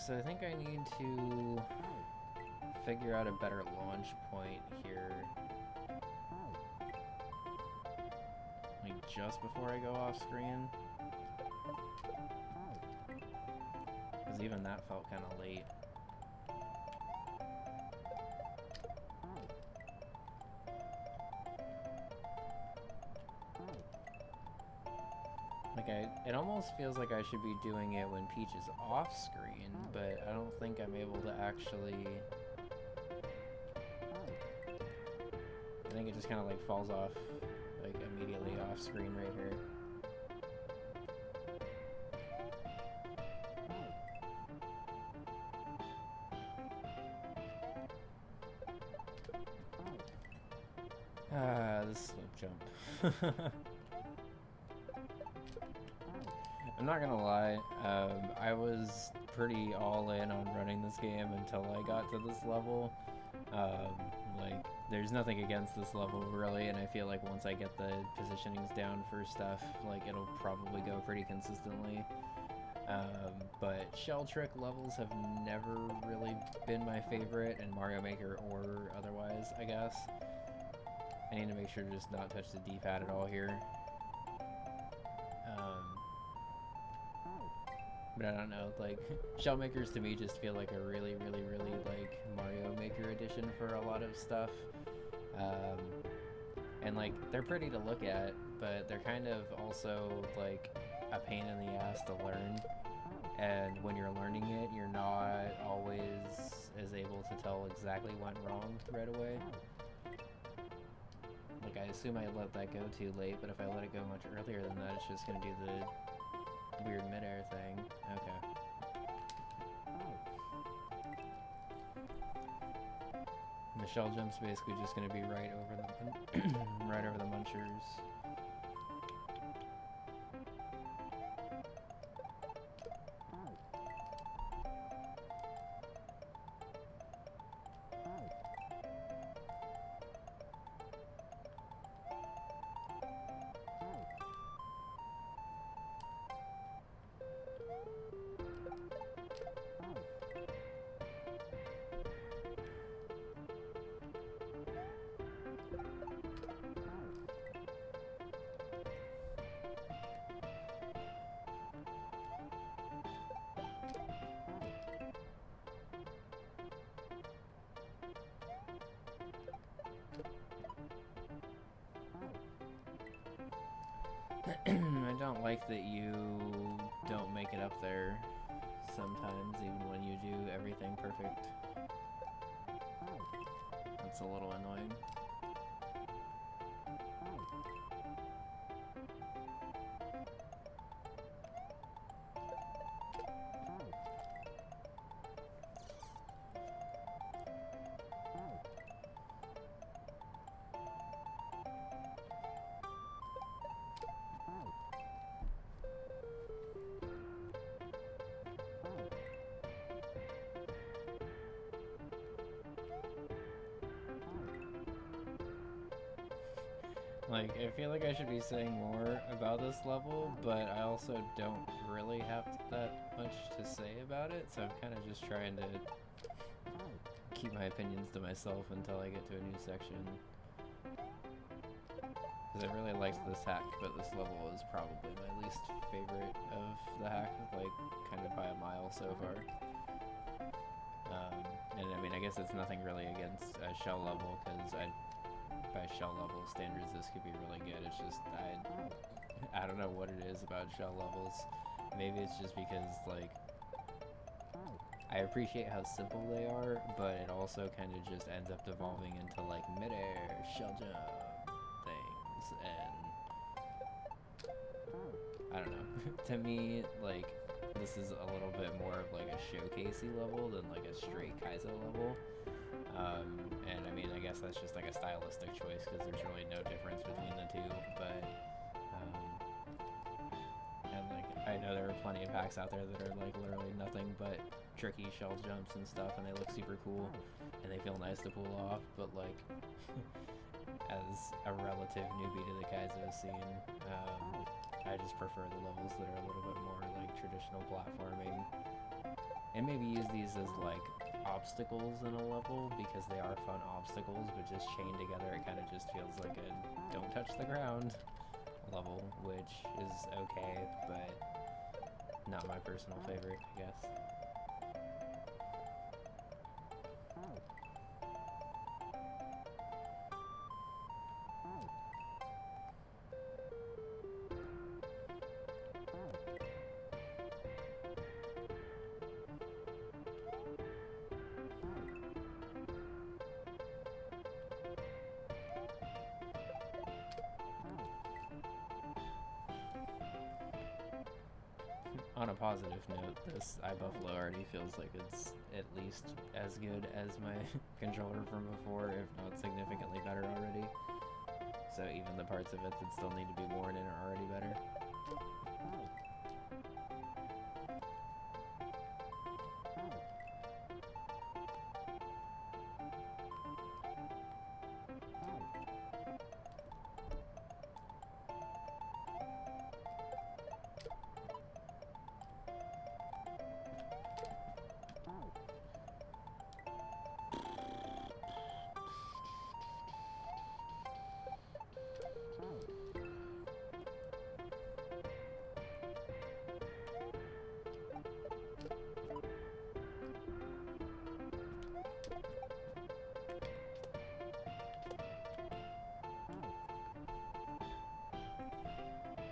so I think I need to figure out a better launch point here. Like just before I go off screen. Because even that felt kind of late. Like it almost feels like I should be doing it when Peach is off screen, but I don't think I'm able to actually... I think it just kind of like falls off, like immediately off screen right here. This slip jump. I'm not gonna lie, I was pretty all in on running this game until I got to this level. Like, there's nothing against this level really, and I feel like once I get the positionings down for stuff, like it'll probably go pretty consistently. But shell trick levels have never really been my favorite, in Mario Maker or otherwise, I guess. I need to make sure to just not touch the D-pad at all here. But I don't know, like, shell makers to me just feel like a really, like, Mario Maker edition for a lot of stuff. And, like, they're pretty to look at, but they're kind of also, like, a pain in the ass to learn. And when you're learning it, you're not always as able to tell exactly what went wrong right away. Like, I assume I let that go too late, but if I let it go much earlier than that, it's just gonna do the weird midair thing. Okay. And the shell jump's basically just gonna be right over the right over the munchers. I don't like that you don't make it up there sometimes, even when you do everything perfect. That's a little annoying. Like, I feel like I should be saying more about this level, but I also don't really have that much to say about it, so I'm kind of just trying to keep my opinions to myself until I get to a new section. Because I really liked this hack, but this level is probably my least favorite of the hack, like, kind of by a mile so far. And I mean, I guess it's nothing really against a shell level, because by shell level standards this could be really good. It's just I don't know what it is about shell levels. Maybe it's just because, like, I appreciate how simple they are, but it also kind of just ends up devolving into like midair shell jump things, and I don't know. To me, like, this is a little bit more of like a showcasey level than like a straight Kaizo level. And I mean, I guess that's just like a stylistic choice because there's really no difference between the two, but, and like, I know there are plenty of hacks out there that are like literally nothing but tricky shell jumps and stuff, and they look super cool, and they feel nice to pull off, but like, as a relative newbie to the Kaizo scene, I just prefer the levels that are a little bit more like traditional platforming. And maybe use these as like obstacles in a level, because they are fun obstacles, but just chained together it kind of just feels like a don't touch the ground level, which is okay, but not my personal favorite, I guess. On a positive note, this iBuffalo already feels like it's at least as good as my controller from before, if not significantly better already. So even the parts of it that still need to be worn in are already better.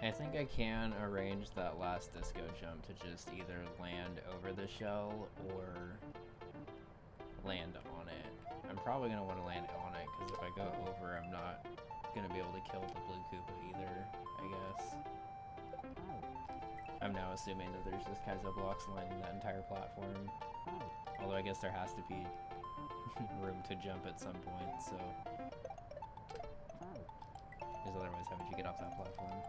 I think I can arrange that last disco jump to just either land over the shell or land on it. I'm probably going to want to land on it, because if I go over, I'm not going to be able to kill the blue Koopa either, I guess. I'm now assuming that there's just Kaizo blocks lining that entire platform. Although I guess there has to be room to jump at some point, so... Because otherwise, how would you get off that platform?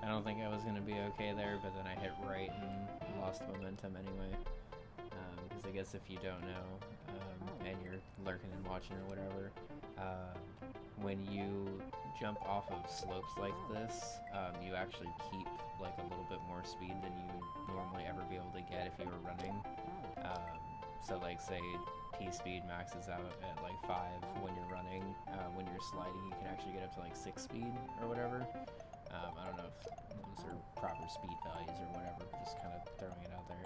I don't think I was going to be okay there, but then I hit right and lost momentum anyway. Because I guess if you don't know, and you're lurking and watching or whatever, when you jump off of slopes like this, you actually keep like a little bit more speed than you normally ever be able to get if you were running. So like say T-speed maxes out at like 5 when you're running. When you're sliding, you can actually get up to like 6 speed or whatever. I don't know if those are proper speed values or whatever, but just kind of throwing it out there.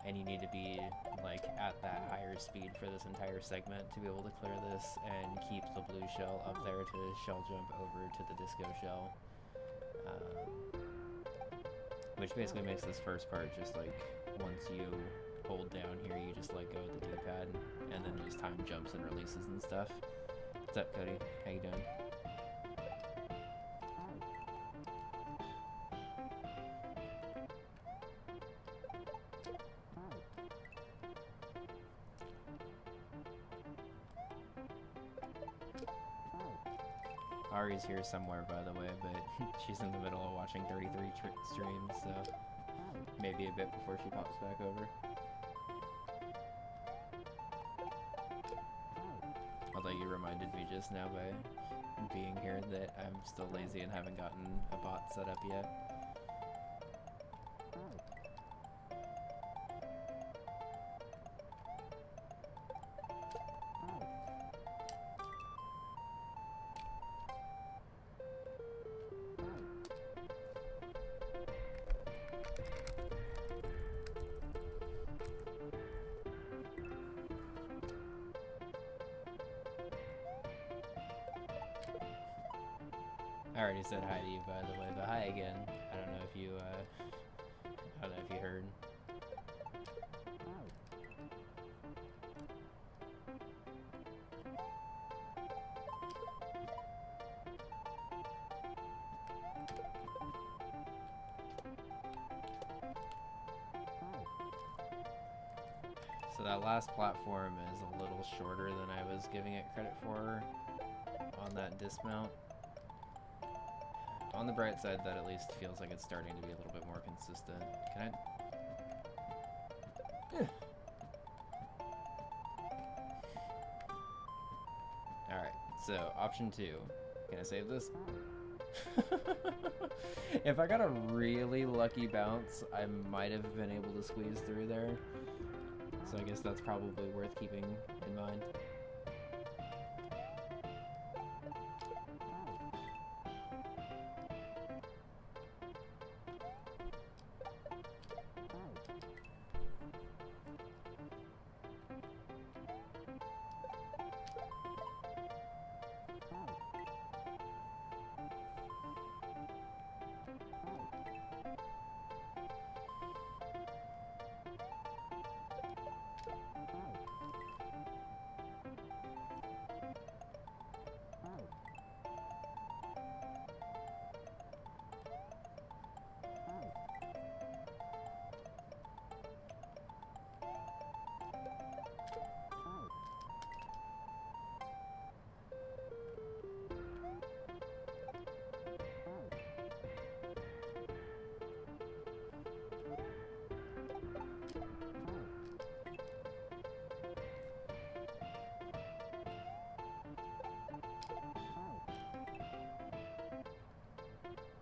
And you need to be like at that higher speed for this entire segment to be able to clear this and keep the blue shell up there to shell jump over to the disco shell. Which basically makes this first part just like once you hold down here, you just let go of the D-pad and then just time jumps and releases and stuff. What's up, Cody? How you doing? Ari's here somewhere, by the way, but she's in the middle of watching 33 streams, so maybe a bit before she pops back over. Although you reminded me just now by being here that I'm still lazy and haven't gotten a bot set up yet. I already said hi to you, by the way, but hi again. I don't know if you, heard. So that last platform is a little shorter than I was giving it credit for on that dismount. On the bright side, that at least feels like it's starting to be a little bit more consistent. Can I? Alright, so option 2. Can I save this? If I got a really lucky bounce, I might have been able to squeeze through there. So I guess that's probably worth keeping in mind.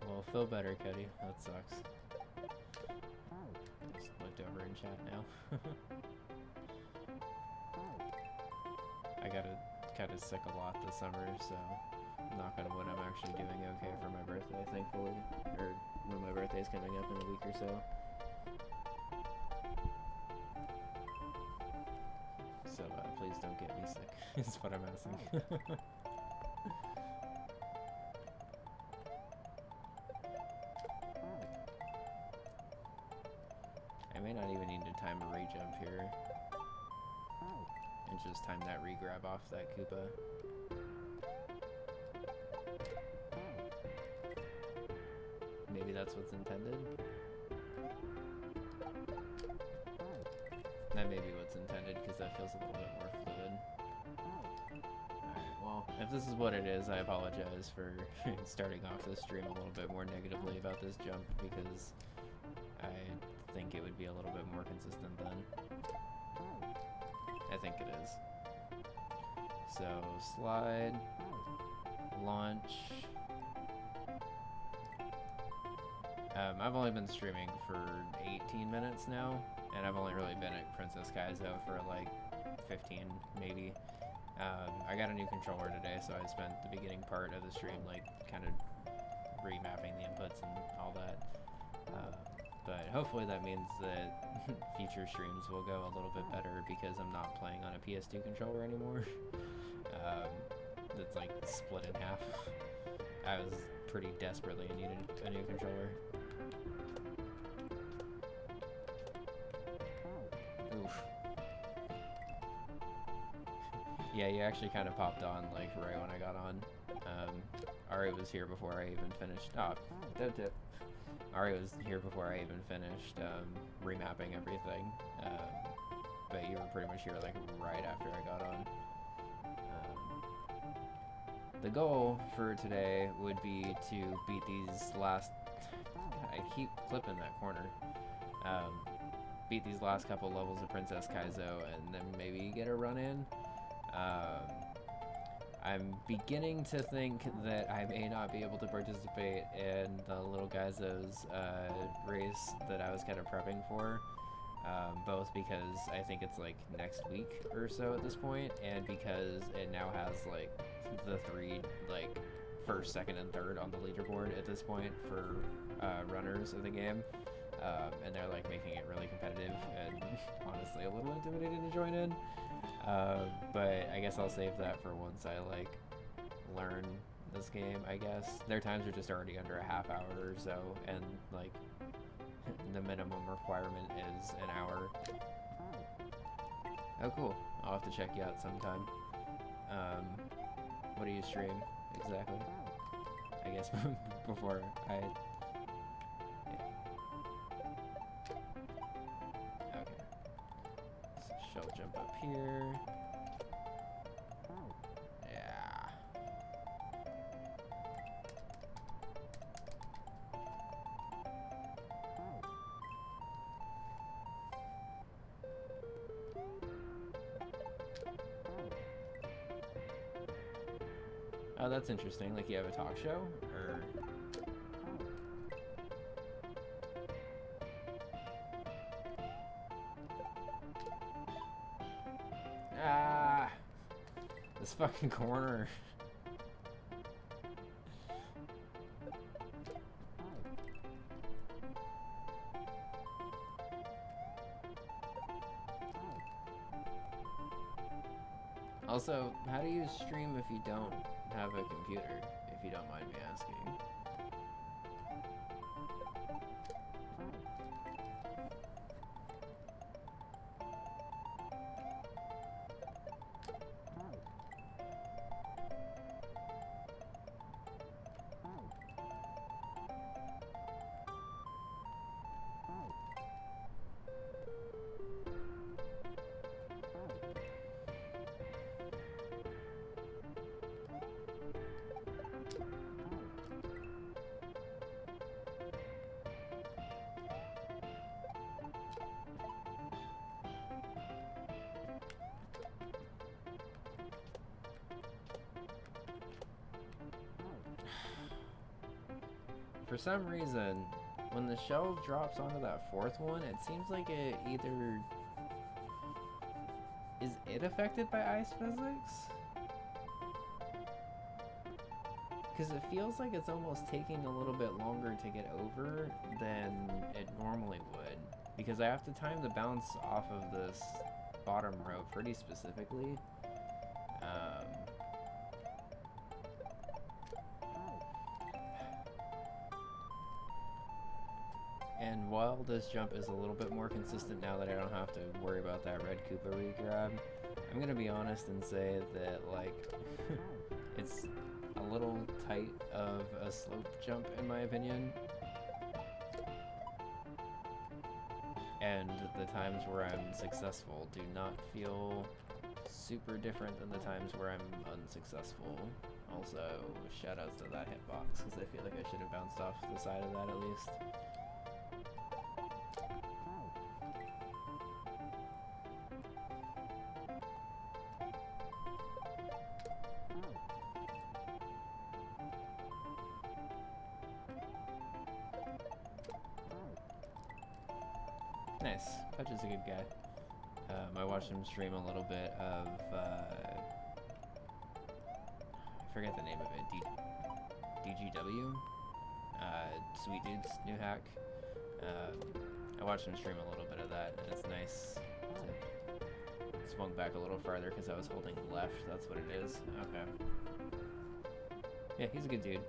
Well, feel better, Cuddy. That sucks. Just looked over in chat now. I got kind of sick a lot this summer, so knock on wood, I'm actually doing okay for my birthday, thankfully. Or when my birthday's coming up in a week or so. So please don't get me sick, is what I'm asking. I may not even need to time a re-jump here. And just time that re-grab off that Koopa. Maybe that's what's intended? That may be what's intended, because that feels a little bit more fluid. Alright, well, if this is what it is, I apologize for starting off this stream a little bit more negatively about this jump, because I think it would be a little bit more consistent then. I think it is. So, slide, launch. I've only been streaming for 18 minutes now, and I've only really been at Princess Kaizo for like 15, maybe. I got a new controller today, so I spent the beginning part of the stream like kind of remapping the inputs and all that. But hopefully that means that future streams will go a little bit better because I'm not playing on a PS2 controller anymore. That's like split in half. I was pretty desperately needed a new controller. Oof. Yeah, you actually kind of popped on like right when I got on. Ari was here before I even finished. Oh, don't tip. Ari was here before I even finished remapping everything, but you were pretty much here like right after I got on. The goal for today would be to beat these last... I keep clipping that corner. Beat these last couple levels of Princess Kaizo and then maybe get a run in. I'm beginning to think that I may not be able to participate in the Little Kaizo's race that I was kind of prepping for. Both because I think it's like next week or so at this point, and because it now has like the 3 like first, second, and third on the leaderboard at this point for runners of the game, and they're like making it really competitive and honestly a little intimidating to join in. But I guess I'll save that for once I like learn this game. I guess their times are just already under a half hour or so, and like the minimum requirement is an hour. Oh cool, I'll have to check you out sometime. What do you stream exactly? I guess before I... Yeah. Okay. So shell jump. here. Yeah. Oh, that's interesting. Like, you have a talk show? Or... Ah! This fucking corner. Also, how do you stream if you don't have a computer, if you don't mind me asking? For some reason, when the shell drops onto that fourth one, it seems like it either... Is it affected by ice physics? Because it feels like it's almost taking a little bit longer to get over than it normally would. Because I have to time the bounce off of this bottom row pretty specifically. And while this jump is a little bit more consistent now that I don't have to worry about that red Koopa re-grab, I'm gonna be honest and say that, like, it's a little tight of a slope jump in my opinion. And the times where I'm successful do not feel super different than the times where I'm unsuccessful. Also, shoutouts to that hitbox, because I feel like I should have bounced off the side of that at least. Nice. Pudge is a good guy. I watched him stream a little bit of, I forget the name of it, DGW? Sweet Dude's new hack. I watched him stream a little bit of that, and it's nice to swung back a little farther because I was holding left, that's what it is. Okay. Yeah, he's a good dude.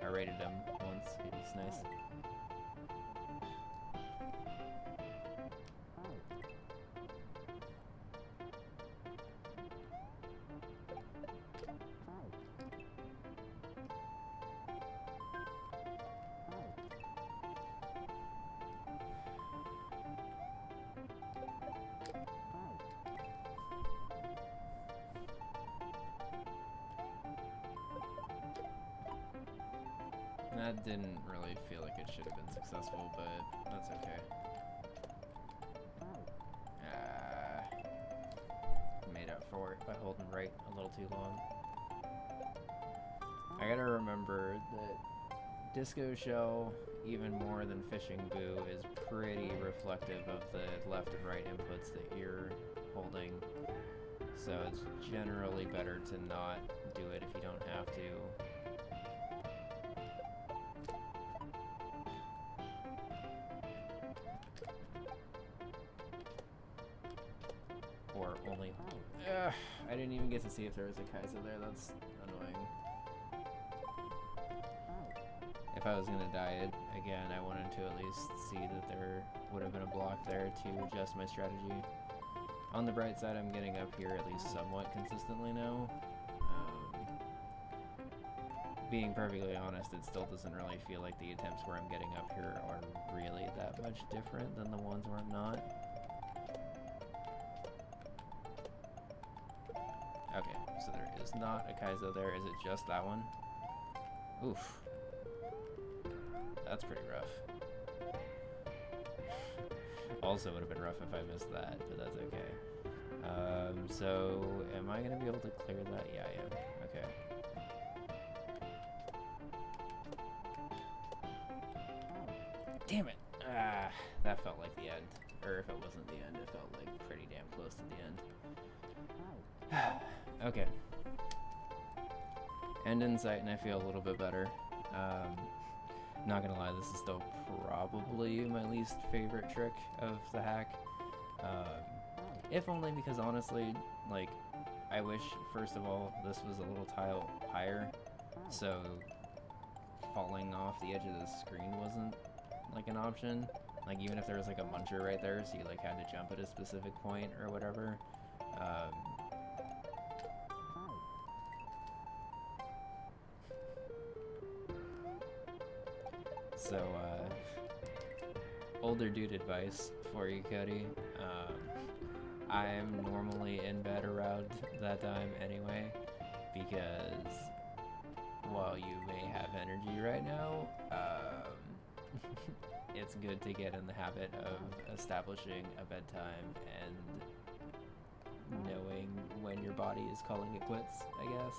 I rated him once, he was nice. That didn't really feel like it should have been successful, but that's okay. Made up for it by holding right a little too long. I gotta remember that Disco Shell, even more than Fishing Boo, is pretty reflective of the left and right inputs that you're holding. So it's generally better to not do it if you don't have to. Or only... I didn't even get to see if there was a Kaizo there, that's annoying. If I was gonna die it again, I wanted to at least see that there would have been a block there to adjust my strategy. On the bright side, I'm getting up here at least somewhat consistently now. Being perfectly honest, it still doesn't really feel like the attempts where I'm getting up here are really that much different than the ones where I'm not. not a Kaizo there. Is it just that one? Oof. That's pretty rough. Also would have been rough if I missed that, but that's okay. So am I gonna be able to clear that? Yeah, I am. Okay. Damn it! Ah, that felt like the end. Or if it wasn't the end, it felt like pretty damn close to the end. Okay. End in sight, and I feel a little bit better. Not gonna lie, this is still probably my least favorite trick of the hack. If only because honestly, like, I wish, first of all, this was a little tile higher, so falling off the edge of the screen wasn't, like, an option. Like, even if there was, like, a muncher right there, so you, like, had to jump at a specific point or whatever. Older dude advice for you, Cody. I'm normally in bed around that time anyway, because while you may have energy right now, it's good to get in the habit of establishing a bedtime and knowing when your body is calling it quits, I guess.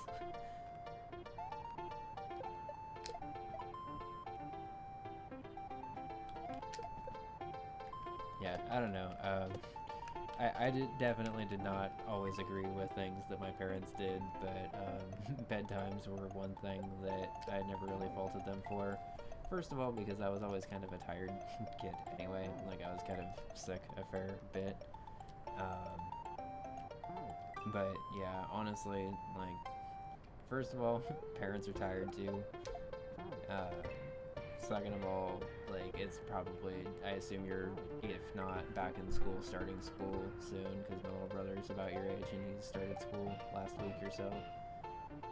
Yeah, I don't know. I definitely did not always agree with things that my parents did, but bedtimes were one thing that I never really faulted them for. First of all, because I was always kind of a tired kid anyway. Like, I was kind of sick a fair bit. But yeah, honestly, like, first of all, parents are tired too. Second of all, like, it's probably, I assume you're, if not back in school, starting school soon, because my little brother's about your age and he started school last week or so.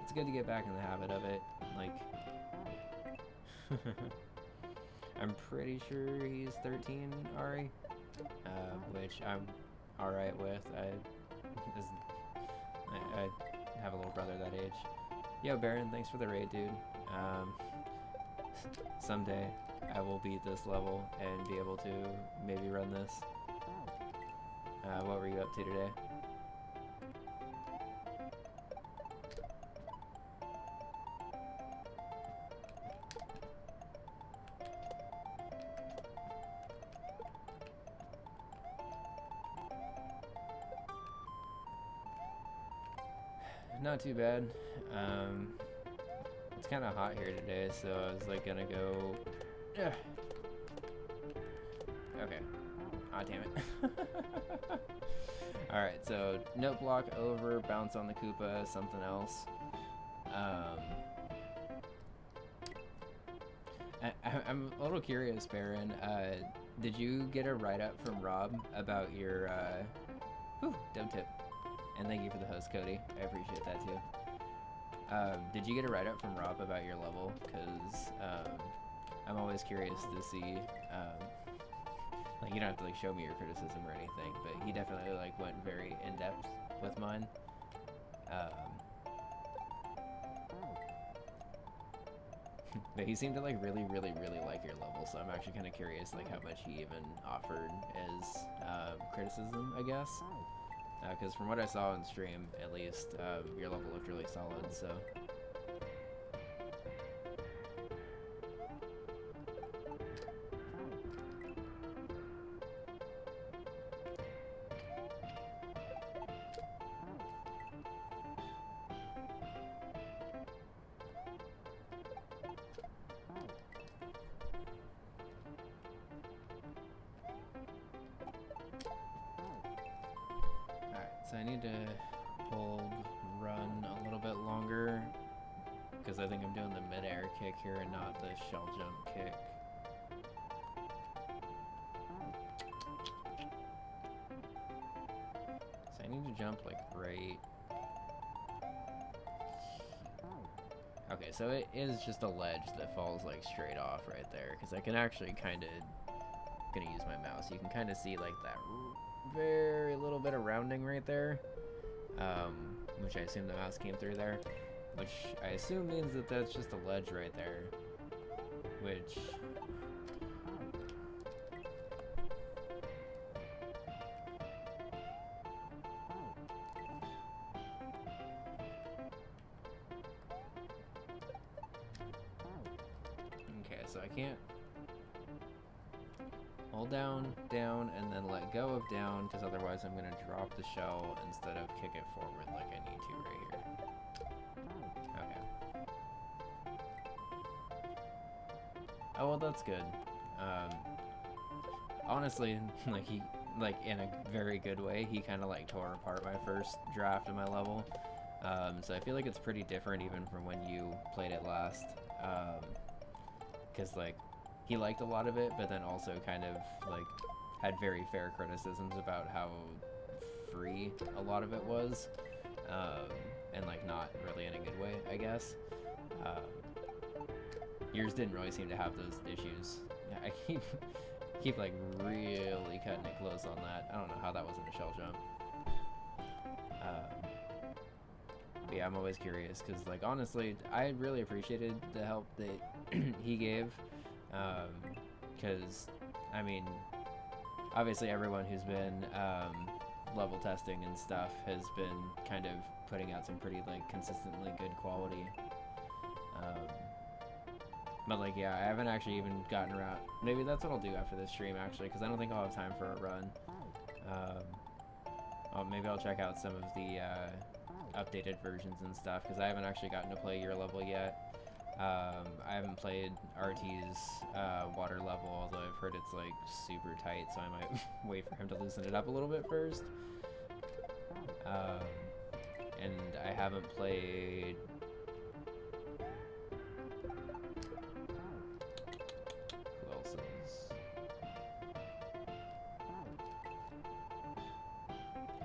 It's good to get back in the habit of it, like, I'm pretty sure he's 13, Ari, which I'm alright with. I have a little brother that age. Yo, Baron, thanks for the raid, dude. Someday I will beat this level and be able to maybe run this. What were you up to today? Not too bad. It's kind of hot here today, so I was like gonna go. Okay. Ah, damn it. Alright, so note block over, bounce on the Koopa, something else. I'm a little curious, Baron. Did you get a write-up from Rob about your dub tip? And thank you for the host, Cody. I appreciate that too. Did you get a write-up from Rob about your level? Because I'm always curious to see. Like, you don't have to like show me your criticism or anything, but he definitely like went very in depth with mine. But he seemed to like really like your level, so I'm actually kind of curious like how much he even offered as criticism, I guess. Because from what I saw on stream, at least, your level looked really solid, so. So I need to hold run a little bit longer because I think I'm doing the mid-air kick here and not the shell jump kick. So I need to jump like right. Okay, so it is just a ledge that falls like straight off right there because I can actually kind of gonna use my mouse. You can kind of see like that very little bit of rounding right there. which I assume the mouse came through there, which I assume means that that's just a ledge right there, which... Okay, so I can't hold down, down, and then let go of down, because otherwise I'm going to drop the shell instead of kick it forward like I need to right here. Okay. Oh, well, that's good. Honestly, like in a very good way, he kind of like tore apart my first draft of my level. So I feel like it's pretty different even from when you played it last. Because like he liked a lot of it, but then also kind of like had very fair criticisms about how free a lot of it was, and like not really in a good way, I guess. Yours didn't really seem to have those issues. I keep like really cutting it close on that. I don't know how that wasn't a shell jump. But yeah, I'm always curious because, like, honestly, I really appreciated the help that he gave. Because, I mean, obviously everyone who's been level testing and stuff has been kind of putting out some pretty, like, consistently good quality. But, like, yeah, I haven't actually even gotten around. Maybe that's what I'll do after this stream, actually, because I don't think I'll have time for a run. Maybe I'll check out some of the updated versions and stuff, because I haven't actually gotten to play your level yet. I haven't played RT's water level, although I've heard it's, like, super tight, so I might wait for him to loosen it up a little bit first. And I haven't played...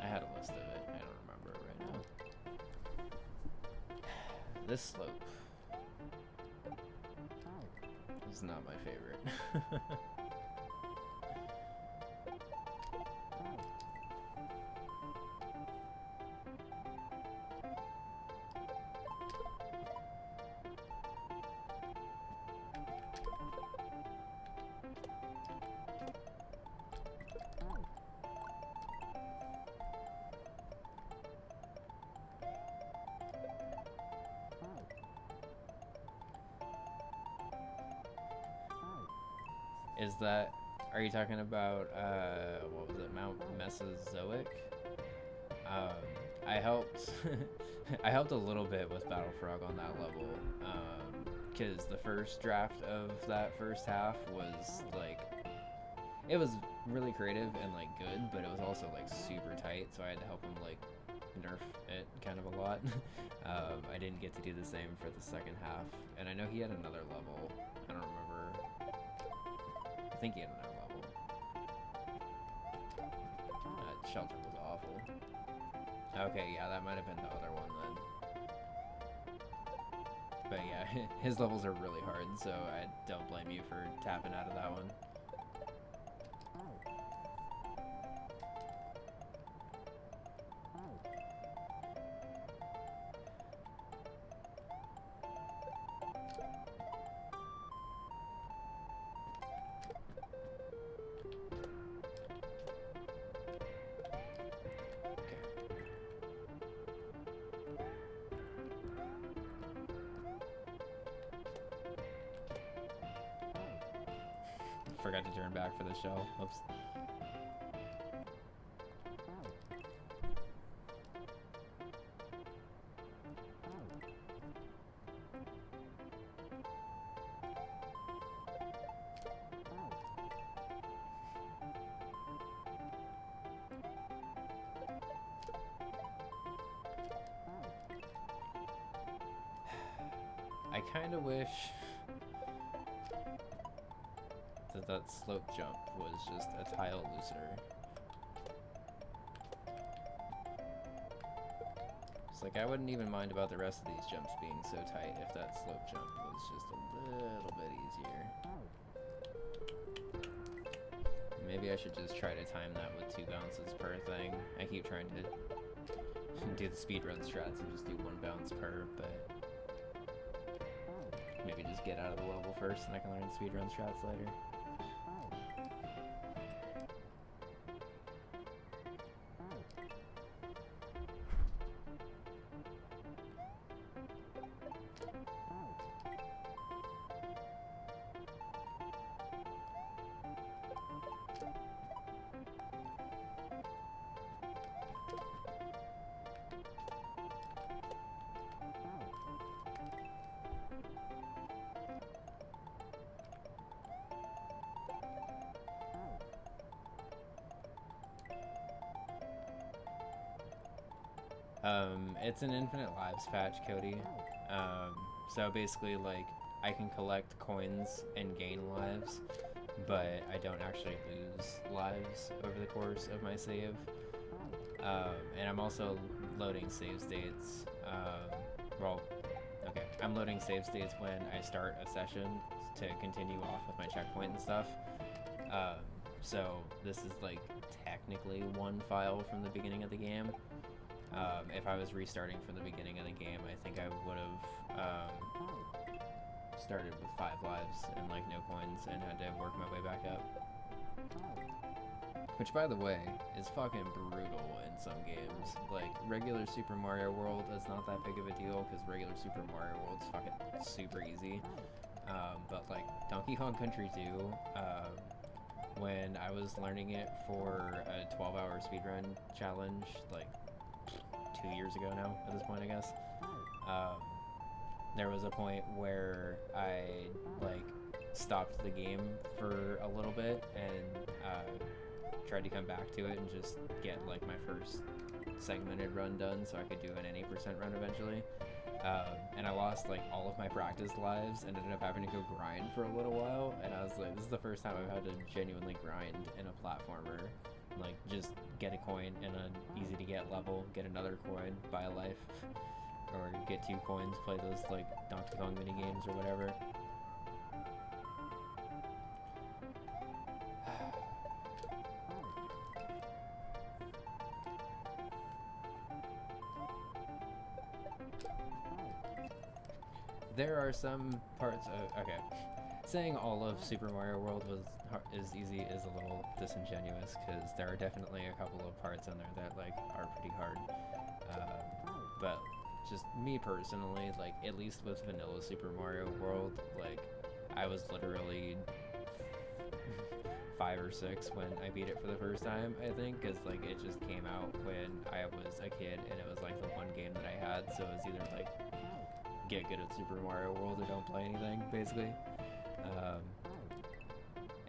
I had a list of it. I don't remember it right now. This slope is not my favorite. Is that, are you talking about, what was it, Mount Mesozoic? I helped, I helped a little bit with Battle Frog on that level, because the first draft of that first half was, like, it was really creative and, like, good, but it was also, like, super tight, so I had to help him, like, nerf it kind of a lot. I didn't get to do the same for the second half, and I know he had another level, I don't remember. I think he had another level. That shelter was awful. Okay, yeah, that might have been the other one then. But yeah, his levels are really hard, so I don't blame you for tapping out of that one. Forgot to turn back for the shell. Oops. I kind of wish that slope jump was just a tile looser. It's like I wouldn't even mind about the rest of these jumps being so tight if that slope jump was just a little bit easier. Maybe I should just try to time that with 2 bounces per thing. I keep trying to do the speedrun strats and just do one bounce per, but maybe just get out of the level first and I can learn the speedrun strats later. It's an infinite lives patch, Cody. So basically, like, I can collect coins and gain lives, but I don't actually lose lives over the course of my save. And I'm also loading save states. Well, okay, I'm loading save states when I start a session to continue off with my checkpoint and stuff. So this is like technically one file from the beginning of the game. If I was restarting from the beginning of the game, I think I would have started with 5 lives and like no coins and had to work my way back up. Which, by the way, is fucking brutal in some games. Like, regular Super Mario World is not that big of a deal because regular Super Mario World's fucking super easy. But like Donkey Kong Country 2, when I was learning it for a 12-hour speedrun challenge, like 2 years ago now at this point, I guess, there was a point where I like stopped the game for a little bit and tried to come back to it and just get like my first segmented run done so I could do an 80% run eventually. And I lost like all of my practice lives and ended up having to go grind for a little while, and I was like, this is the first time I've had to genuinely grind in a platformer. Like, just get a coin in an easy to get level, get another coin, buy a life, or get 2 coins, play those like Donkey Kong mini games or whatever. There are some parts of, okay, saying all of Super Mario World is easy is a little disingenuous, because there are definitely a couple of parts in there that like are pretty hard. But just me personally, like, at least with vanilla Super Mario World, like, I was literally 5 or 6 when I beat it for the first time, I think, because like it just came out when I was a kid and it was like the one game that I had, so it was either like get good at Super Mario World or don't play anything, basically.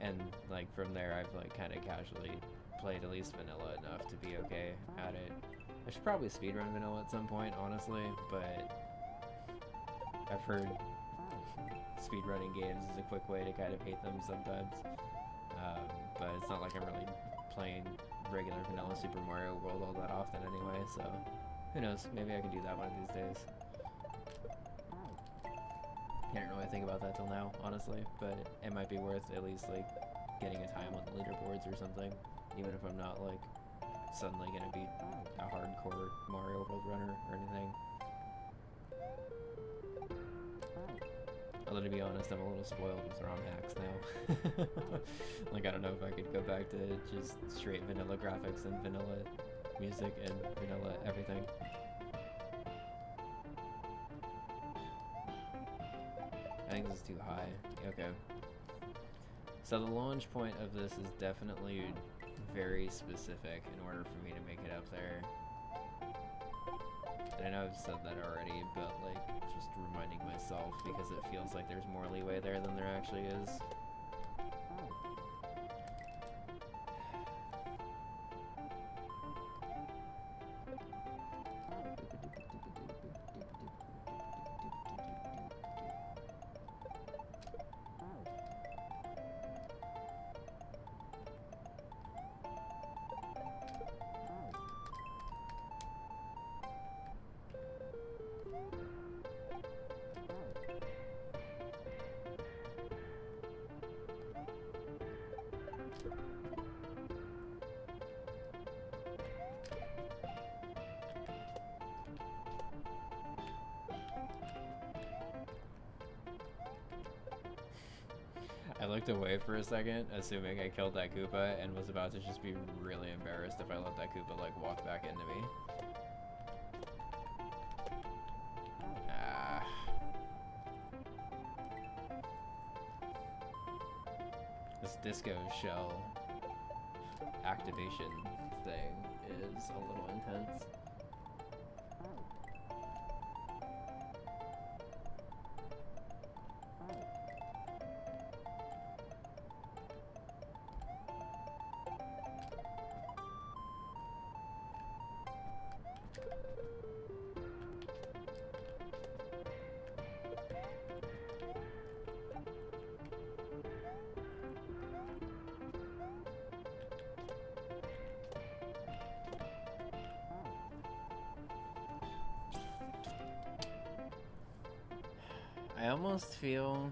And like from there I've like kind of casually played at least vanilla enough to be okay at it. I should probably speedrun vanilla at some point, honestly, but I've heard speedrunning games is a quick way to kind of hate them sometimes. But it's not like I'm really playing regular vanilla Super Mario World all that often anyway, so who knows, maybe I can do that one of these days. I didn't really think about that till now, honestly, but it might be worth at least like getting a time on the leaderboards or something, even if I'm not like suddenly gonna be a hardcore Mario World runner or anything. Although, to be honest, I'm a little spoiled with ROM hacks now. Like, I don't know if I could go back to just straight vanilla graphics and vanilla music and vanilla everything. I think this is too high. Okay. So the launch point of this is definitely very specific in order for me to make it up there. And I know I've said that already, but like just reminding myself because it feels like there's more leeway there than there actually is. looked away for a second, assuming I killed that Koopa, and was about to just be really embarrassed if I let that Koopa, like, walk back into me. Ah. This disco shell activation thing is a little intense. I almost feel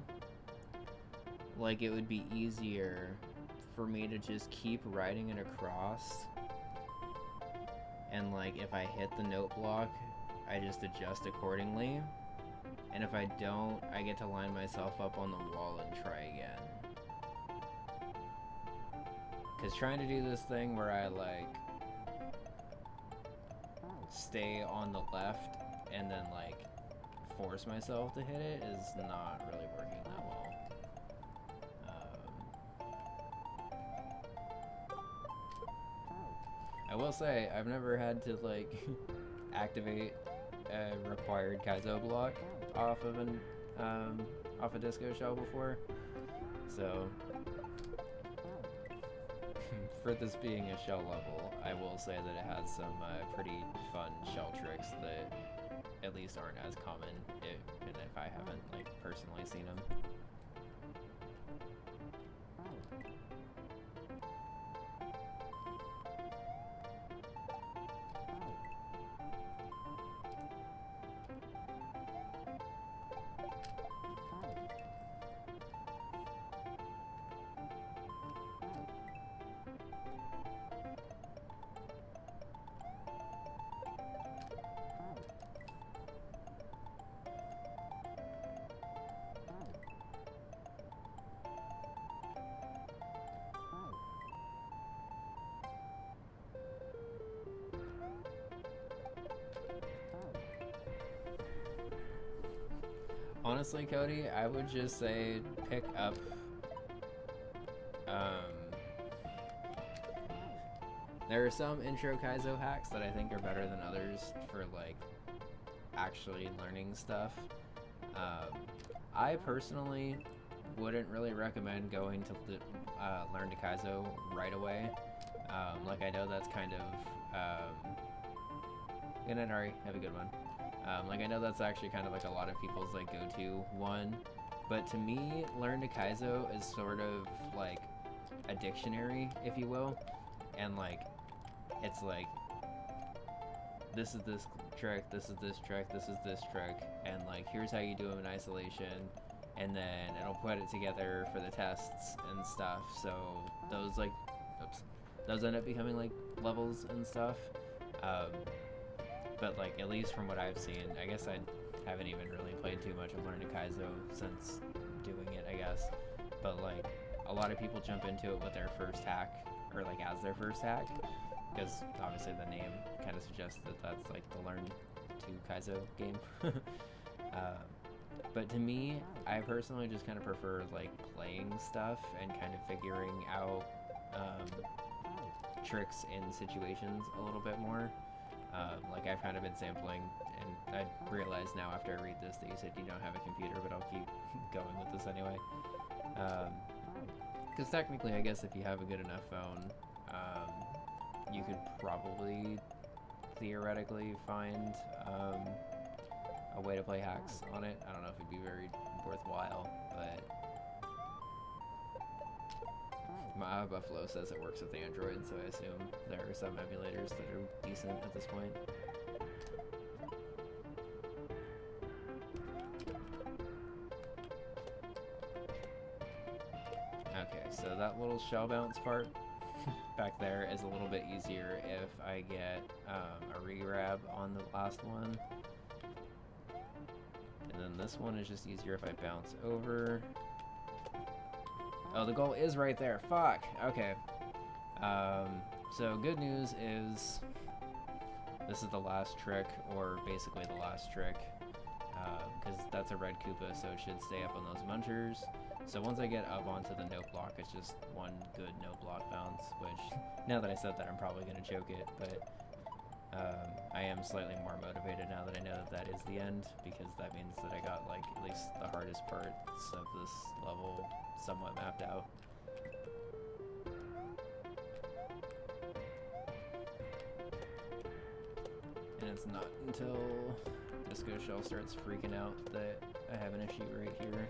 like it would be easier for me to just keep riding it across, and like if I hit the note block, I just adjust accordingly, and if I don't, I get to line myself up on the wall and try again. Because trying to do this thing where I like stay on the left and then like force myself to hit it is not really working that well. I will say, I've never had to like activate a required Kaizo block off of a disco shell before, so for this being a shell level, I will say that it has some pretty fun shell tricks that at least aren't as common if I haven't like personally seen them. Honestly, Cody, I would just say pick up there are some intro Kaizo hacks that I think are better than others for like actually learning stuff. I personally wouldn't really recommend going to learn to Kaizo right away. Like I know that's kind of good night, Ari. Have a good one. Like I know that's actually kind of like a lot of people's like go-to one, but to me, learn to Kaizo is sort of like a dictionary, if you will, and like it's like this is this trick, this is this trick, this is this trick, and like here's how you do them in isolation, and then it'll put it together for the tests and stuff. So those like, those end up becoming like levels and stuff. But like at least from what I've seen, I guess I haven't even really played too much of Learn to Kaizo since doing it, I guess. But like a lot of people jump into it with their first hack, or like as their first hack, because obviously the name kind of suggests that that's like the Learn to Kaizo game. But to me, I personally just kind of prefer like playing stuff and kind of figuring out tricks in situations a little bit more. Like I've kind of been sampling, and I realize now after I read this that you said you don't have a computer, but I'll keep going with this anyway. Because technically, I guess if you have a good enough phone, you could probably theoretically find a way to play hacks on it. I don't know if it'd be very worthwhile, but my Buffalo says it works with Android, so I assume there are some emulators that are decent at this point. Okay, so that little shell bounce part back there is a little bit easier if I get a re-grab on the last one. And then this one is just easier if I bounce over. Oh, the goal is right there. Fuck. Okay. So good news is this is the last trick, or basically the last trick, because that's a red Koopa, so it should stay up on those munchers. So once I get up onto the note block, it's just one good note block bounce, which, now that I said that, I'm probably going to choke it, but I am slightly more motivated now that I know that that is the end, because that means that I got, like, at least the hardest parts of this level somewhat mapped out. And it's not until Disco Shell starts freaking out that I have an issue right here.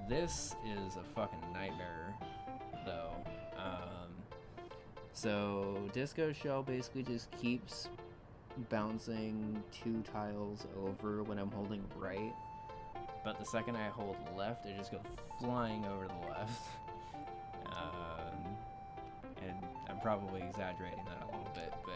This is a fucking nightmare, though. So Disco Shell basically just keeps bouncing 2 tiles over when I'm holding right, but the second I hold left, it just goes flying over the left. And I'm probably exaggerating that a little bit, but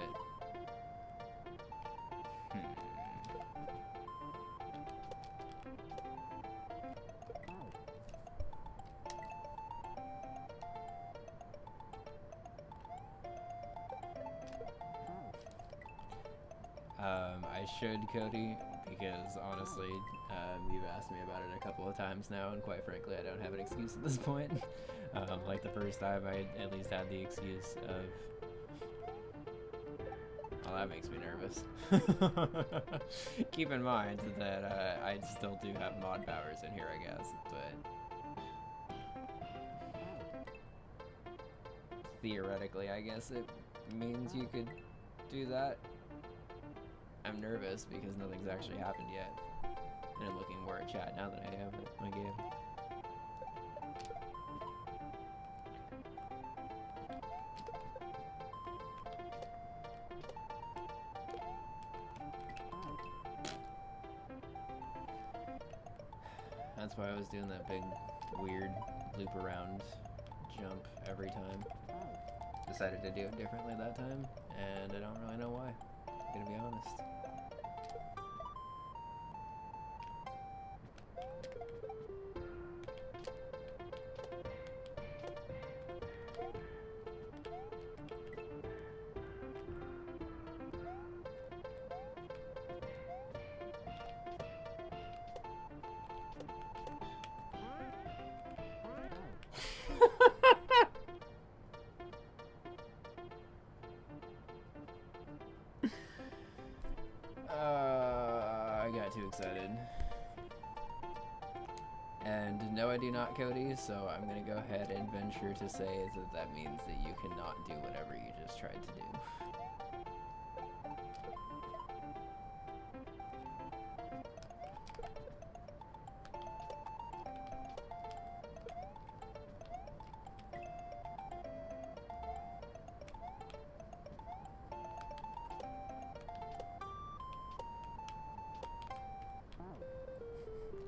I should, Cody, because honestly, you've asked me about it a couple of times now, and quite frankly, I don't have an excuse at this point. Like the first time, I at least had the excuse of, well, that makes me nervous. Keep in mind that I still do have mod powers in here, I guess, but theoretically, I guess it means you could do that. I'm nervous because nothing's actually happened yet, and I'm looking more at chat now that I have my game. That's why I was doing that big, weird loop around jump every time. Decided to do it differently that time, and I don't really know why, I'm gonna be honest. I got too excited. And no, I do not, Cody, so I'm gonna go ahead and venture to say that that means that you cannot do whatever you just tried to do.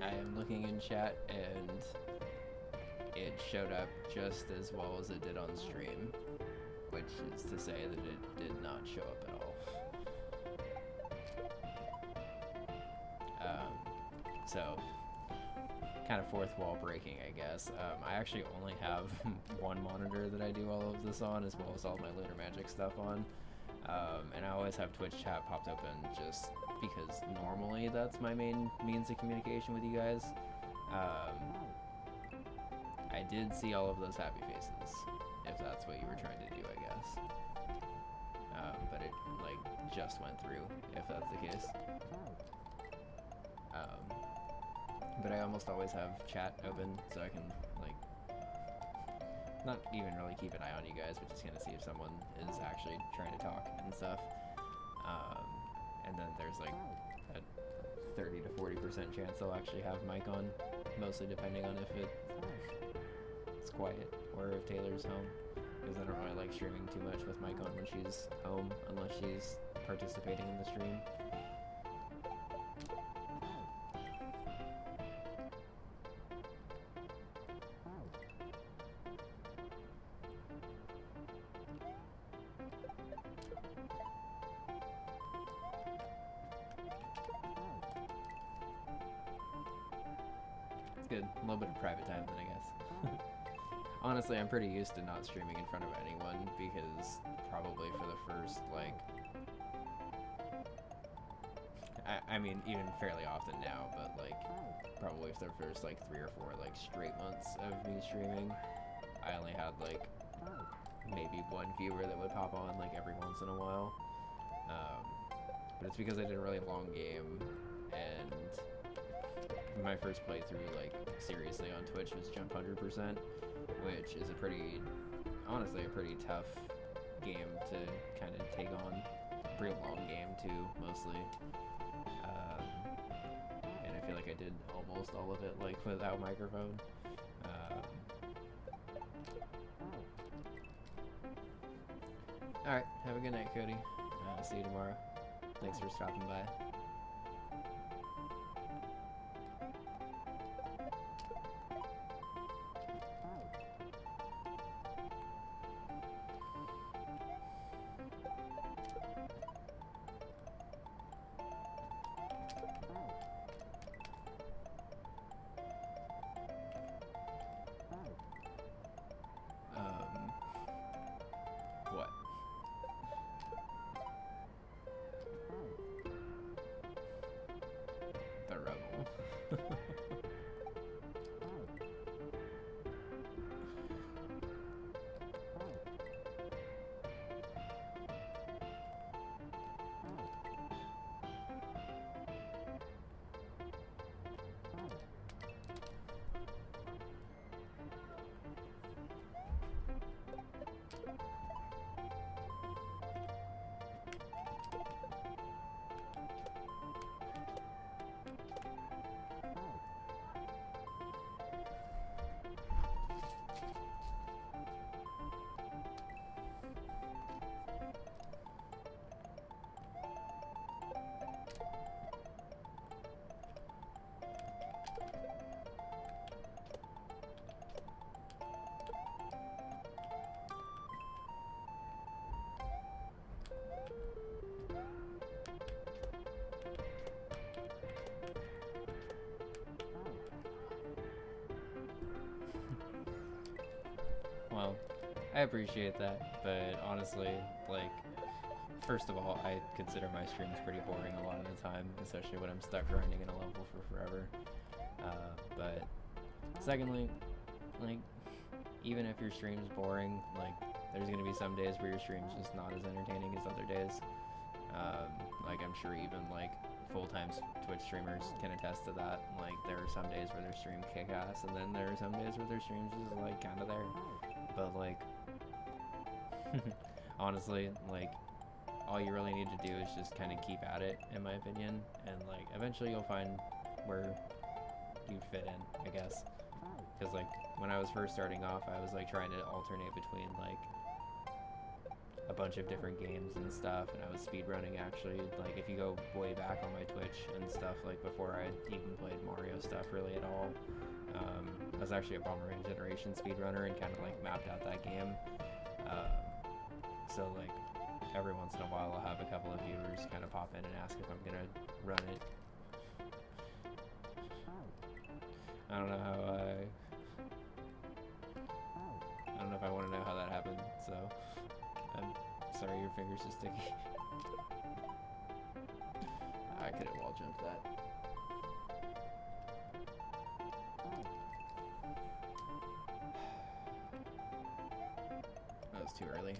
I am looking in chat, and it showed up just as well as it did on stream, which is to say that it did not show up at all. So, kind of fourth wall breaking, I guess. I actually only have one monitor that I do all of this on, as well as all my Lunar Magic stuff on. And I always have Twitch chat popped open just because normally that's my main means of communication with you guys. I did see all of those happy faces, if that's what you were trying to do, I guess. But it, like, just went through, if that's the case. But I almost always have chat open, so I can, like, not even really keep an eye on you guys, but just kind of see if someone is actually trying to talk and stuff. And then there's like a 30 to 40% chance I'll actually have mic on, mostly depending on if it's quiet or if Taylor's home, because I don't really like streaming too much with mic on when she's home, unless she's participating in the stream. good. A little bit of private time then, I guess. Honestly, I'm pretty used to not streaming in front of anyone because probably for the first, like... I mean, even fairly often now, but, like, probably for the first, like, 3 or 4, like, straight months of me streaming, I only had, like, maybe one viewer that would pop on, like, every once in a while. But it's because I did a really long game, and my first playthrough, like, seriously on Twitch was Jump 100%, which is a pretty, honestly, a pretty tough game to kind of take on. Pretty long game, too, mostly. And I feel like I did almost all of it, like, without microphone. Alright, have a good night, Cody. See you tomorrow. Thanks for stopping by. What? The rebel. Well, I appreciate that, but honestly, like, first of all, I consider my streams pretty boring a lot of the time, especially when I'm stuck grinding in a level for forever. But secondly, like, even if your stream's boring, like, there's gonna be some days where your stream's just not as entertaining as other days. Like, I'm sure even, like, full-time Twitch streamers can attest to that. Like, there are some days where their stream kick-ass, and then there are some days where their stream's just, like, kinda there. But, like, honestly, like, all you really need to do is just kind of keep at it, in my opinion, and, like, eventually you'll find where you fit in, I guess. Because, like, when I was first starting off, I was, like, trying to alternate between, like, a bunch of different games and stuff, and I was speedrunning, actually. Like, if you go way back on my Twitch and stuff, like, before I even played Mario stuff really at all, I was actually a Bomberman Generation speedrunner and kind of, like, mapped out that game. So, like, every once in a while I'll have a couple of viewers kind of pop in and ask if I'm gonna run it. I don't know if I want to know how that happened, so I'm sorry your fingers are sticky. I could have wall jumped that. That was too early.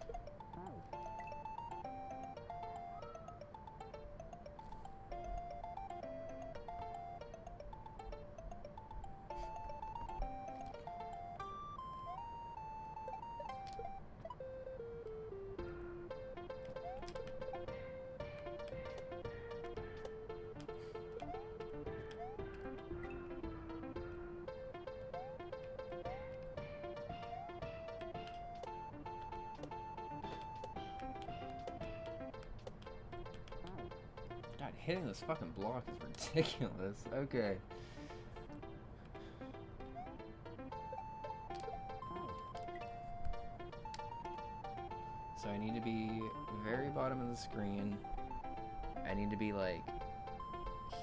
God, hitting this fucking block is ridiculous. Okay. So I need to be very bottom of the screen. I need to be like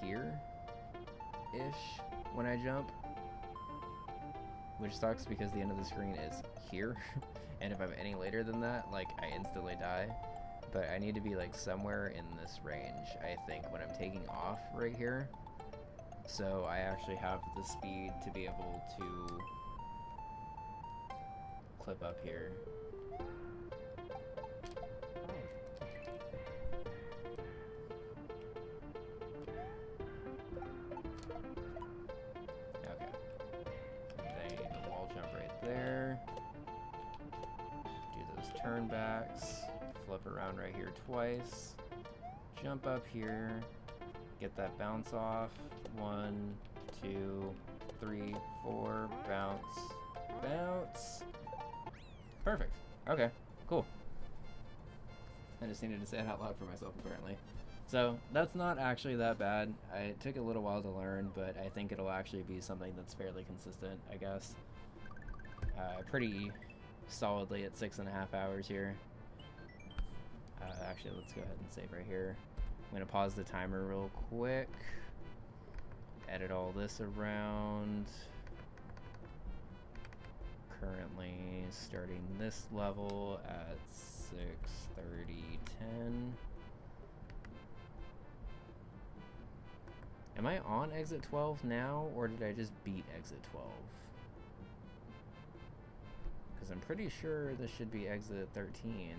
here-ish when I jump. which sucks because the end of the screen is here. And if I'm any later than that, like, I instantly die. But I need to be, like, somewhere in this range, I think, when I'm taking off right here. So I actually have the speed to be able to clip up here. Okay. Then wall jump right there. Do those turnbacks. Flip around right here twice. Jump up here. Get that bounce off. 1, 2, 3, 4. Bounce. Bounce. Perfect. Okay, cool. I just needed to say it out loud for myself, apparently. So, that's not actually that bad. It took a little while to learn, but I think it'll actually be something that's fairly consistent, I guess. Pretty solidly at 6.5 hours here. Actually, let's go ahead and save right here. I'm going to pause the timer real quick. Edit all this around. Currently starting this level at 6:30:10. Am I on exit 12 now, or did I just beat exit 12? Because I'm pretty sure this should be exit 13.